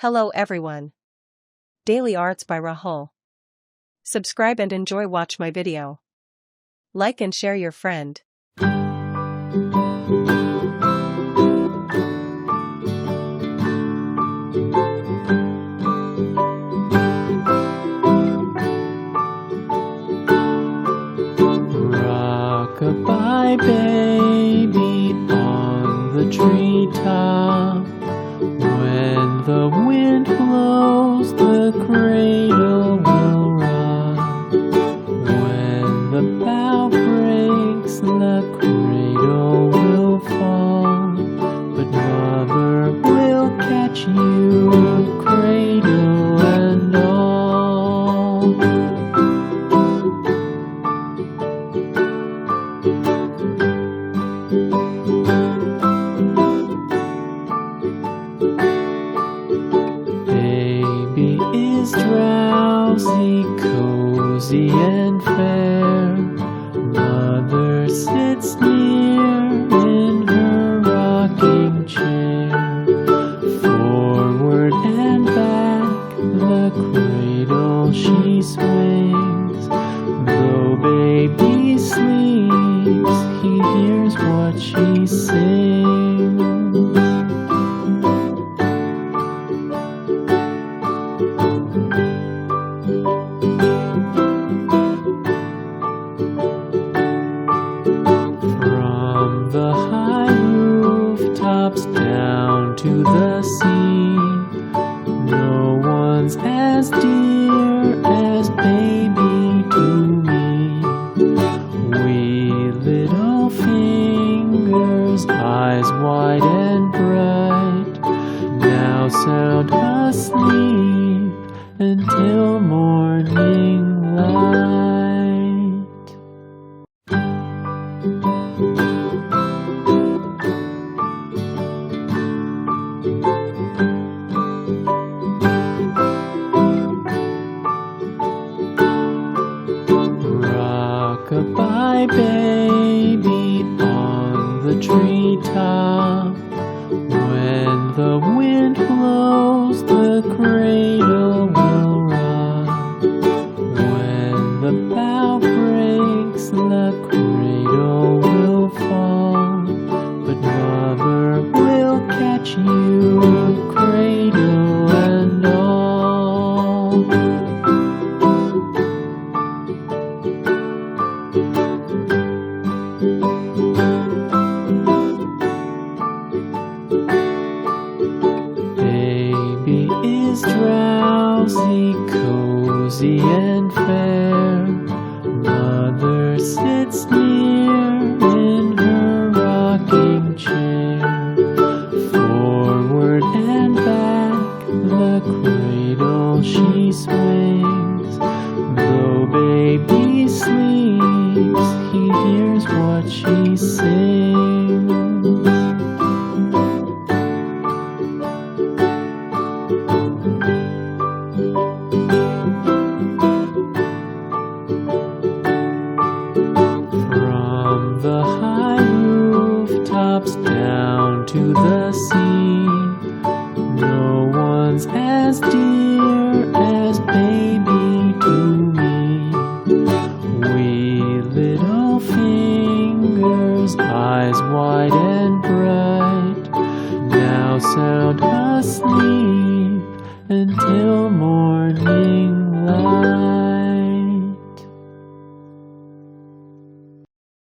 Hello everyone. Daily Arts by Rahul. Subscribe and enjoy watch my video. Like and share your friend. Rock-a-bye baby on the treetop. When the wind blows, the cradle will rock. When the bough breaks, the cradle will fall. But mother will catch you, cradle and all. Baby is drowsy, cozy and fair. Mother sits near in her rocking chair. Forward and back, the cradle she swings. Though baby sleeps, he hears what she sings. From the high rooftops down to the sea, no one's as dear as baby to me. Wee little fingers, eyes wide and bright, now sound asleep until morning light. Rock-a-bye baby on the treetop. When the wind blows, the cradle will rock. When the bough breaks, the cradle will fall. But mother will catch you, cradle and all. Baby is drowsy, cozy and fair. Mother sits near in her rocking chair. Forward and back, the cradle she swings. Though baby sleeps, he hears what she sings. From the high rooftops down to the sea, no one's as dear as baby to me. Wee little fingers, eyes wide and bright, now sound asleep until morning light.